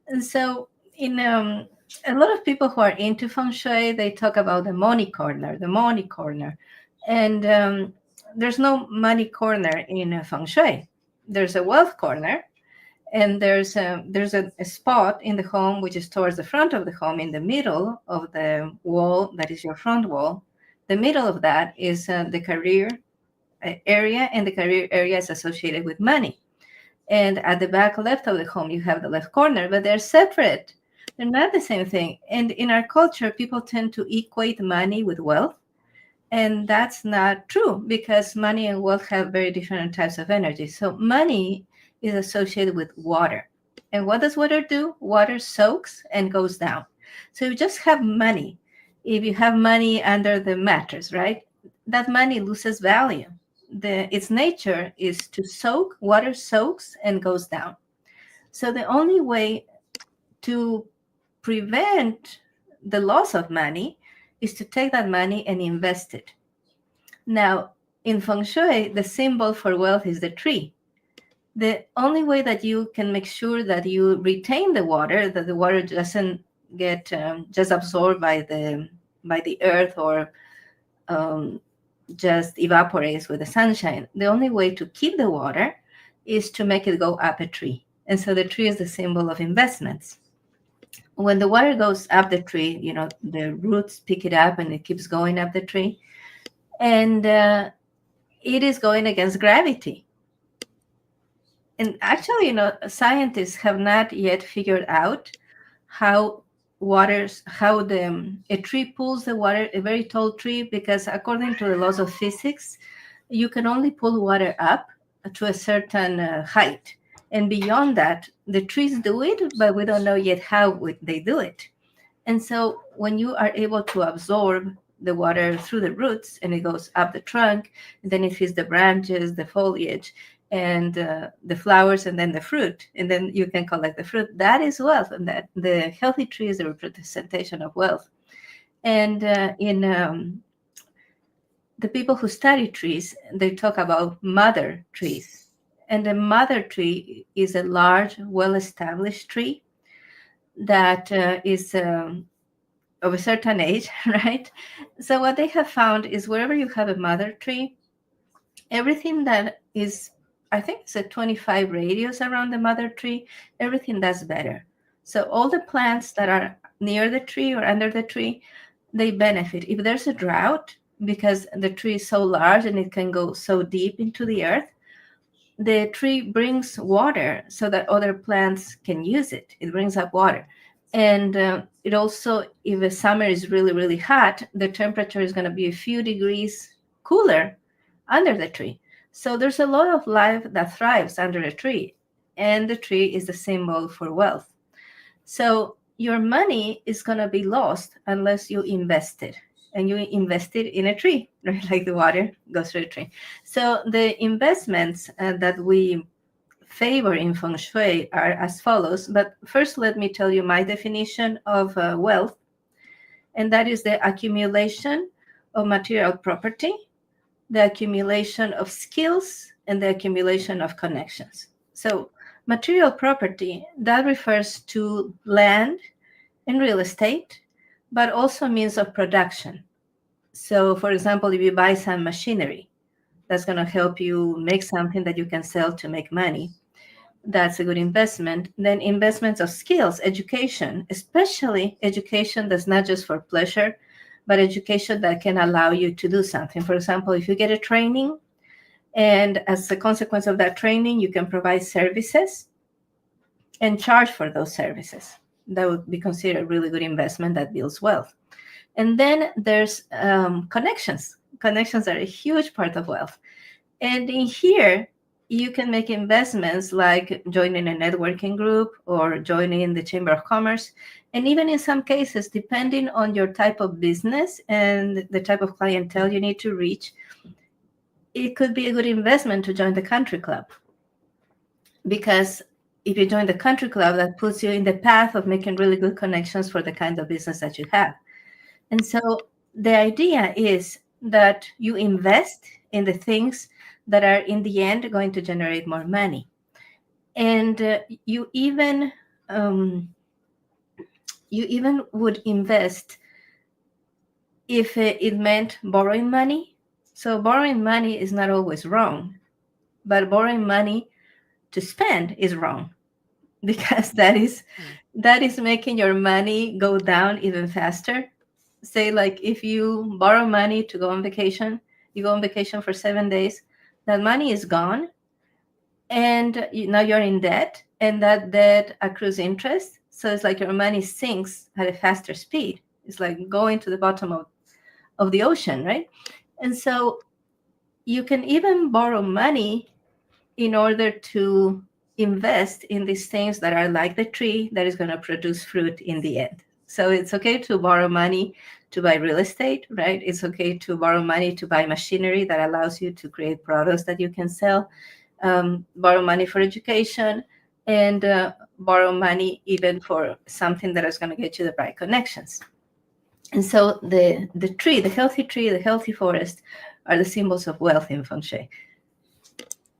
And so, in a lot of people who are into feng shui, they talk about the money corner, and there's no money corner in feng shui. There's a wealth corner, and there's a spot in the home which is towards the front of the home, in the middle of the wall that is your front wall. The middle of that is the career area, and the career area is associated with money. And at the back left of the home, you have the left corner, but they're separate. They're not the same thing. And in our culture, people tend to equate money with wealth. And that's not true, because money and wealth have very different types of energy. So money is associated with water. And what does water do? Water soaks and goes down. So you just have money. If you have money under the mattress, right? That money loses value. Its nature is to soak. Water soaks and goes down. So the only way to prevent the loss of money is to take that money and invest it. Now, in feng shui, the symbol for wealth is the tree. The only way that you can make sure that you retain the water, that the water doesn't get just absorbed by the earth, or just evaporates with the sunshine. The only way to keep the water is to make it go up a tree. And so the tree is the symbol of investments. When the water goes up the tree, the roots pick it up and it keeps going up the tree. And it is going against gravity. And actually, scientists have not yet figured out how a tree pulls the water, a very tall tree, because according to the laws of physics, you can only pull water up to a certain height. And beyond that, the trees do it, but we don't know yet how they do it. And so when you are able to absorb the water through the roots, and it goes up the trunk, and then it hits the branches, the foliage, and the flowers, and then the fruit, and then you can collect the fruit. That is wealth, and that the healthy tree is the representation of wealth. And in the people who study trees, they talk about mother trees. And the mother tree is a large, well-established tree that is of a certain age, right? So what they have found is wherever you have a mother tree, everything that is, I think it's a 25 radius around the mother tree, everything does better. So all the plants that are near the tree or under the tree, they benefit. If there's a drought, because the tree is so large and it can go so deep into the earth, the tree brings water so that other plants can use it. It brings up water. And it also, if the summer is really, really hot, the temperature is going to be a few degrees cooler under the tree. So there's a lot of life that thrives under a tree, and the tree is the symbol for wealth. So your money is going to be lost unless you invest it, and you invest it in a tree, right? Like the water goes through a tree. So the investments that we favor in feng shui are as follows. But first, let me tell you my definition of wealth, and that is the accumulation of material property, the accumulation of skills, and the accumulation of connections. So material property, that refers to land and real estate, but also means of production. So for example, if you buy some machinery, that's going to help you make something that you can sell to make money. That's a good investment. Then investments of skills, education, especially education that's not just for pleasure, but education that can allow you to do something. For example, if you get a training, and as a consequence of that training, you can provide services and charge for those services. That would be considered a really good investment that builds wealth. And then there's connections. Connections are a huge part of wealth. And in here, you can make investments like joining a networking group or joining the Chamber of Commerce. And even in some cases, depending on your type of business and the type of clientele you need to reach, it could be a good investment to join the country club. Because if you join the country club, that puts you in the path of making really good connections for the kind of business that you have. And so the idea is that you invest in the things that are in the end going to generate more money. And you even you even would invest if it meant borrowing money. So borrowing money is not always wrong, but borrowing money to spend is wrong, because that is making your money go down even faster. Say, like, if you borrow money to go on vacation, you go on vacation for 7 days, that money is gone, and now you're in debt, and that debt accrues interest. So it's like your money sinks at a faster speed. It's like going to the bottom of the ocean, right? And so you can even borrow money in order to invest in these things that are like the tree that is going to produce fruit in the end. So it's okay to borrow money to buy real estate, right? It's okay to borrow money to buy machinery that allows you to create products that you can sell, borrow money for education, and borrow money even for something that is going to get you the right connections. And so the tree, the healthy forest, are the symbols of wealth in feng shui.